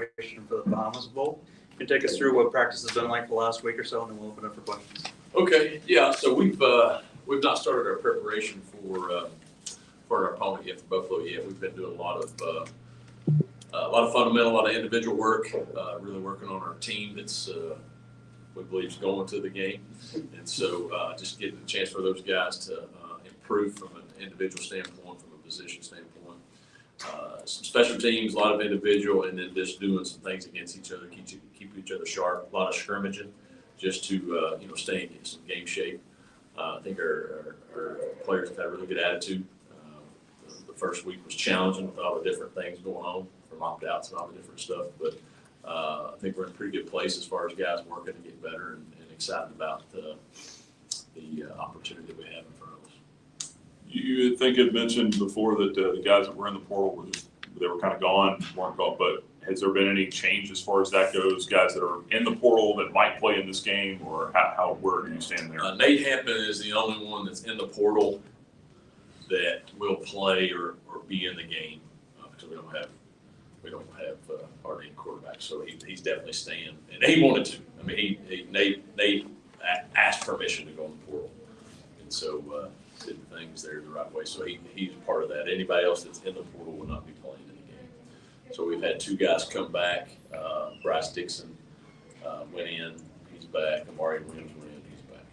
preparation for the Bahamas Bowl. Can you take us through what practice has been like the last week or so, and then we'll open up for questions. Okay, yeah. So we've not started our preparation for our opponent yet, for Buffalo yet. We've been doing a lot of fundamental, a lot of individual work, really working on our team that's we believe is going to the game, and so just getting a chance for those guys to improve from an individual standpoint, from a position standpoint. Some special teams, a lot of individual, and then just doing some things against each other, keep each other sharp. A lot of scrimmaging, just to stay in some game shape. I think our players have had a really good attitude. The first week was challenging with all the different things going on, from opt-outs and all the different stuff. But I think we're in a pretty good place as far as guys working to get better and excited about the opportunity that we have in front of us. You think it mentioned before that the guys that were in the portal they were kind of gone, weren't gone, but has there been any change as far as that goes? Guys that are in the portal that might play in this game, or where do you stand there? Nate Hampton is the only one that's in the portal that will play or be in the game because we don't have hardly any quarterbacks, so he's definitely staying, and he wanted to. I mean, Nate asked permission to go in the portal, and so did the things there the right way. So he's part of that. Anybody else that's in the portal will not be playing in the game. So we've had two guys come back. Bryce Dixon went in, he's back. Amari Williams went in, he's back.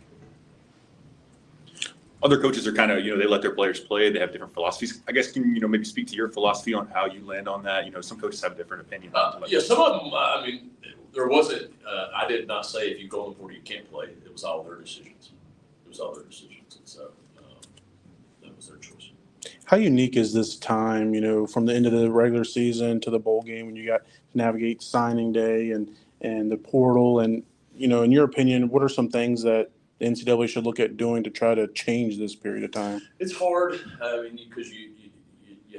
Other coaches are kind of, they let their players play. They have different philosophies. I guess, can you, maybe speak to your philosophy on how you land on that? Some coaches have a different opinion. Yeah, some of them, I mean, there wasn't, I did not say if you go in the portal, you can't play. It was all their decisions. And so that was their choice. How unique is this time, from the end of the regular season to the bowl game when you got to navigate signing day and the portal? And, in your opinion, what are some things that the NCAA should look at doing to try to change this period of time? It's hard, I mean, because you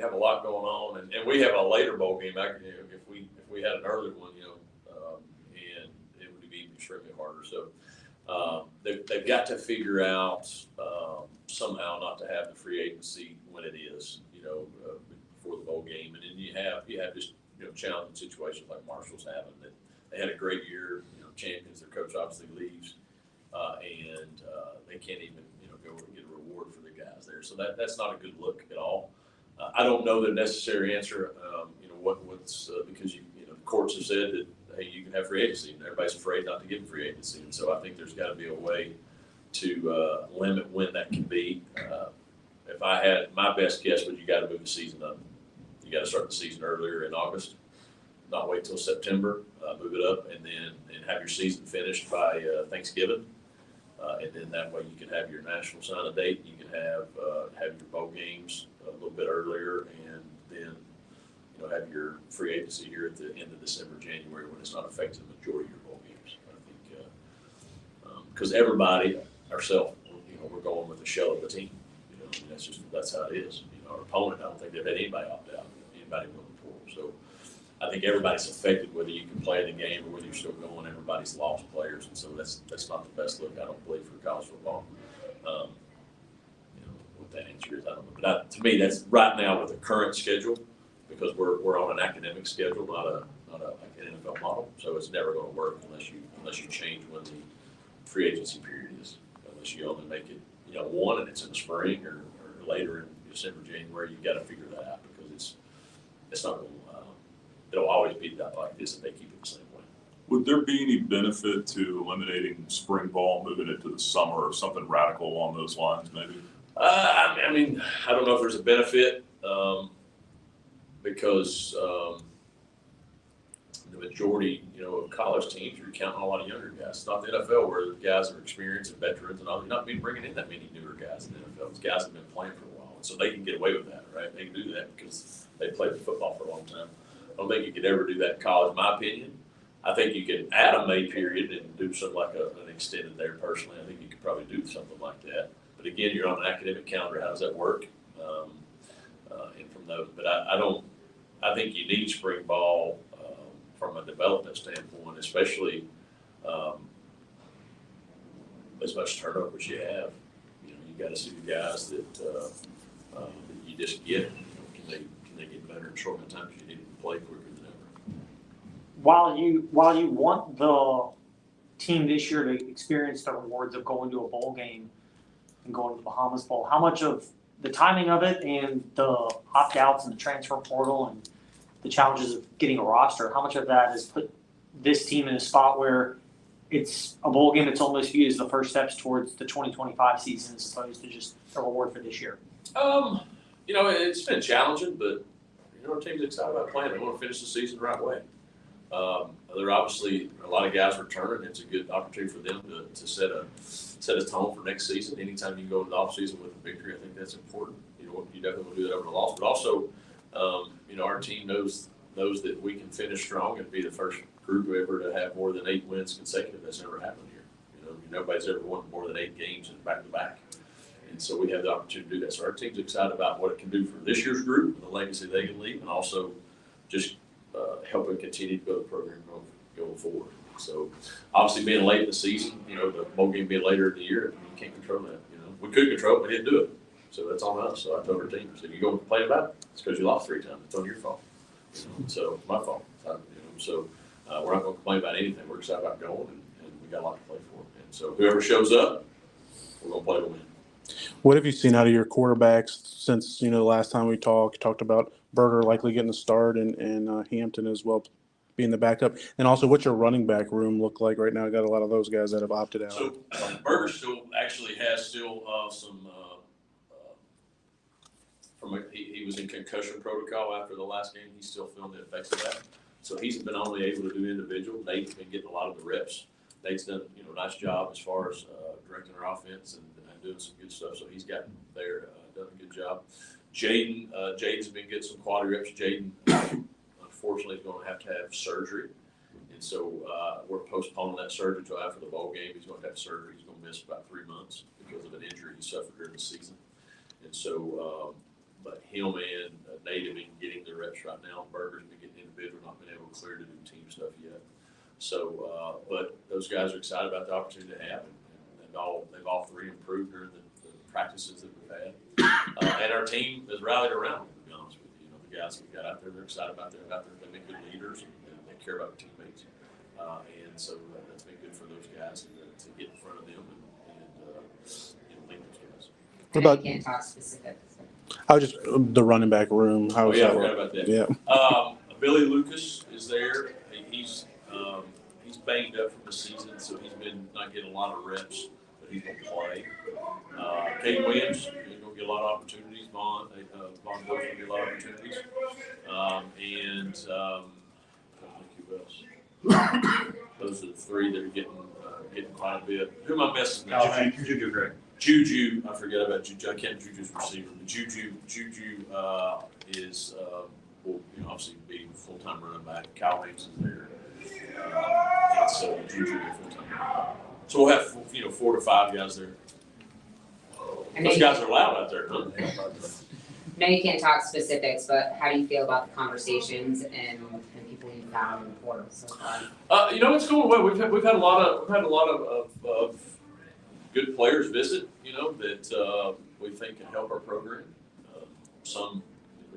have a lot going on, and we have a later bowl game. If we had an early one, and it would be extremely harder. So they've got to figure out somehow not to have the free agency when it is, before the bowl game, and then you have just challenging situations like Marshall's having. That they had a great year, champions. Their coach obviously leaves, and they can't even go and get a reward for the guys there. So that's not a good look at all. I don't know the necessary answer. What's because the courts have said that hey, you can have free agency, and everybody's afraid not to give them free agency. And so I think there's got to be a way to limit when that can be. If I had my best guess, would you got to move the season up? You got to start the season earlier in August, not wait till September. Move it up, and have your season finished by Thanksgiving, and then that way you can have your national sign-in date. You can have your bowl games a little bit earlier, and then have your free agency here at the end of December, January, when it's not affecting the majority of your bowl games. I think because everybody, ourselves, we're going with the shell of the team. That's how it is. Our opponent, I don't think they've had anybody opt out, anybody go in the portal. So I think everybody's affected, whether you can play in the game or whether you're still going. Everybody's lost players, and so that's not the best look, I don't believe, for college football. What that answer is, I don't know. But to me, that's right now with the current schedule, because we're on an academic schedule, not an NFL model. So it's never going to work unless you change when the free agency period is. Unless you only make it one and it's in the spring or later in December, January, you got to figure that out, because it's not going to. It'll always be like this if they keep it the same way. Would there be any benefit to eliminating spring ball, moving it to the summer, or something radical along those lines, maybe? I mean, I don't know if there's a benefit because the majority, of college teams are counting on a lot of younger guys. It's not the NFL where the guys are experienced and veterans and all. You're not bringing in that many newer guys in the NFL. Those guys have been playing for a while, and so they can get away with that, right? They can do that because they played football for a long time. I don't think you could ever do that in college, in my opinion. I think you could add a May period and do something like an extended there. Personally, I think you could probably do something like that. But again, you're on an academic calendar. How does that work? And from those, but I don't. I think you need spring ball from a development standpoint, especially as much turnover as you have. You got to see the guys that you just get. Can they get better in short amount of time? Because you need to play quicker than ever. while you want the team this year to experience the rewards of going to a bowl game and going to the Bahamas Bowl, how much of the timing of it and the opt-outs and the transfer portal and the challenges of getting a roster, how much of that has put this team in a spot where it's a bowl game that's almost viewed as the first steps towards the 2025 season as opposed to just a reward for this year? You know, it's been challenging, but you know, our team's excited about playing. They want to finish the season the right way. There are obviously a lot of guys returning. It's a good opportunity for them to set a tone for next season. Anytime you go into the offseason with a victory, I think that's important. You know, you definitely want to do that over the loss, but also, you know, our team knows that we can finish strong and be the first group ever to have more than 8 wins consecutive. That's never happened here. You know, nobody's ever won more than 8 games in back-to-back. And so we have the opportunity to do that. So our team's excited about what it can do for this year's group, the legacy they can leave, and also just helping continue to build the program going forward. So obviously being late in the season, you know, the bowl game being later in the year, you can't control that. You know, we could control it, but we didn't do it. So that's on us. So I told our team, so you go and complain about it, it's because you lost 3 times. It's on your fault. You know? So it's my fault. So we're not going to complain about anything. We're excited about going, and we got a lot to play for. And so whoever shows up, we're going to play to win. What have you seen out of your quarterbacks since, you know, the last time we talked about Berger likely getting the start and Hampton as well being the backup? And also, what's your running back room look like right now? I got a lot of those guys that have opted out. So Berger still actually has some he was in concussion protocol after the last game. He's still feeling the effects of that. So he's been only able to do individual. Nate's been getting a lot of the reps. Nate's done, you know, a nice job as far as directing our offense and doing some good stuff. So he's gotten there, done a good job. Jaden's been getting some quad reps. Jaden, unfortunately, is going to have surgery. And so we're postponing that surgery until after the bowl game. He's going to have surgery. He's going to miss about 3 months because of an injury he suffered during the season. And so, but him and Nate have been getting the reps right now. Berger's been getting individual, not been able to clear to do team stuff yet. So, but those guys are excited about the opportunity to have it. They've all 3 improved during the practices that we've had. And our team has rallied around, to be honest with you. You know, the guys we've got out there, they're excited about them out there. They've been good leaders and they care about their teammates. And so that's been good for those guys to get in front of them and lead those guys. What about, You can't talk specifics. how just the running back room? How Oh, is yeah, I that? forgot about that. Yeah. Billy Lucas is there. He's banged up from the season, so he's been not getting a lot of reps, but he's going to play. Caden Williams is going to get a lot of opportunities. Vaughn Book's going to get a lot of opportunities. I don't think who else. Those are the 3 that are getting quite a bit. Who am I missing? Juju Gray. Juju, I forget about Juju. I can't Juju's receiver, but Juju is will, you know, obviously be full-time running back. Kyle Haynes is there, and so Juju will be full-time. So we'll have 4 to 5 guys there. Those guys are loud out there, huh? No, you can't talk specifics, but how do you feel about the conversations and people you found in the portal so far? You know, it's going well. We've had a lot of good players visit. You know, that we think can help our program. Some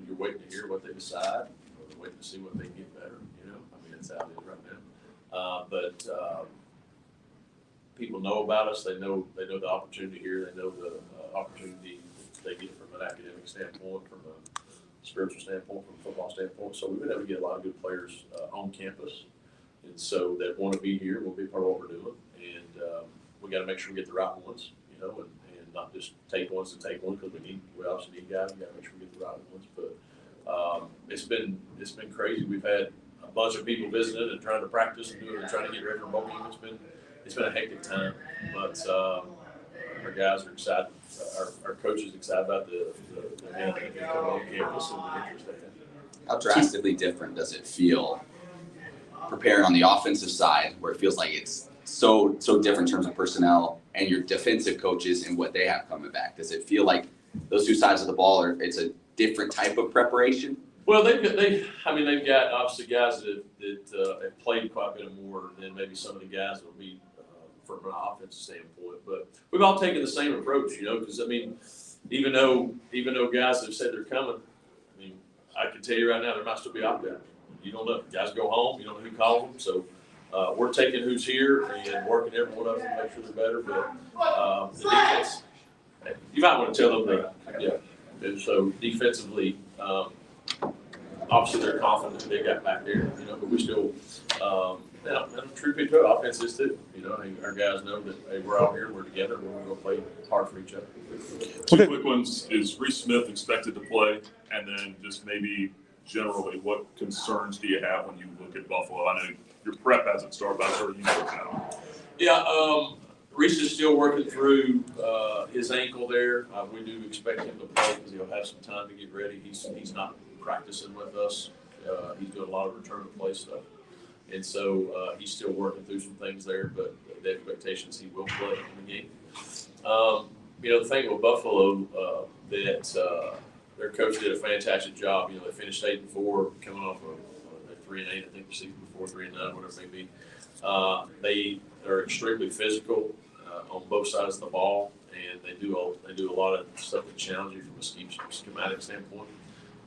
you're waiting to hear what they decide, or they're waiting to see what they get better. You know, I mean, it's how it is right now. But people know about us. They know the opportunity here. They know the opportunity they get from an academic standpoint, from a spiritual standpoint, from a football standpoint. So we've been able to get a lot of good players on campus, and so that want to be here, will be part of what we're doing. And we got to make sure we get the right ones, you know, and not just take ones to take one, because we obviously need guys. We got to make sure we get the right ones. But it's been crazy. We've had a bunch of people visiting and trying to practice and doing and trying to get ready for a bowl game. It's been a hectic time, but our guys are excited. Our coaches are excited about the man that can come on campus and the interest they have. How drastically different does it feel preparing on the offensive side, where it feels like it's so different in terms of personnel, and your defensive coaches and what they have coming back? Does it feel like those 2 sides of the ball it's a different type of preparation? Well, they've got obviously guys that have played quite a bit more than maybe some of the guys that will be from an offensive standpoint. But we've all taken the same approach, you know, because I mean, even though guys have said they're coming, I mean, I can tell you right now there might still be opt-outs. you don't know. Guys go home, you don't know who called them. So we're taking who's here and working every one of them to make sure they're better. But the defense, you might want to tell them that, yeah. And so defensively, obviously they're confident that they got back there, you know, but we still, and truth be told, offense is too. You know, our guys know that, hey, we're out here, we're together, we're going to play hard for each other. Two quick ones. Is Reese Smith expected to play? And then just maybe generally, what concerns do you have when you look at Buffalo? I know your prep hasn't started, but I'm sure you know now. Yeah, Reese is still working through his ankle there. We do expect him to play because he'll have some time to get ready. He's not practicing with us. He's doing a lot of return to play stuff. And so he's still working through some things there, but the expectation is he will play in the game. You know, the thing with Buffalo, that their coach did a fantastic job. You know, they finished 8-4, coming off of 3-8, I think the season before, 3-9, whatever it may be. They are extremely physical on both sides of the ball, and they do a lot of stuff that challenge you from a schematic standpoint.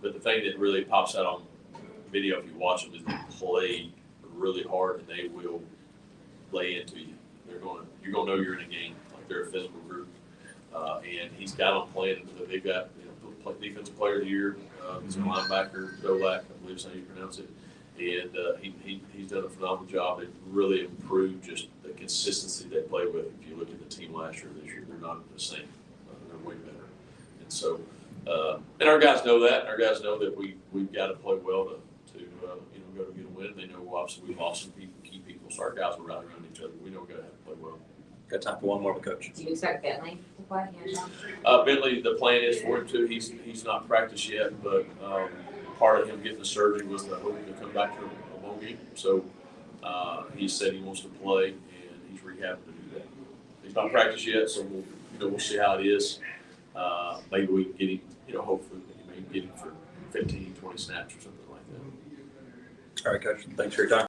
But the thing that really pops out on video if you watch them is they play really hard, and they will lay into you. You're gonna know you're in a game. Like, they're a physical group, and he's got them playing. They've got, you know, defensive player of the year. He's a linebacker, Dolak, I believe is how you pronounce it. And he's done a phenomenal job. They've really improved just the consistency they play with. If you look at the team last year, this year, they're not the same. They're way better. And so, and our guys know that. Our guys know that we've got to play well to you know, go to get a win. They know obviously we've lost some key people. So our guys will rally around each other. We know we've got to have to play well. Got time for one more, coach. Do you expect Bentley to play? Bentley, the plan is for him to. He's not practiced yet, but part of him getting the surgery was the hope to come back to a bowl game. So he said he wants to play, and he's rehabbing to do that. He's not practiced yet, so we'll see how it is. Maybe we can get him, hopefully we may get him for 15, 20 snaps or something like that. All right, coach. Thanks for your time.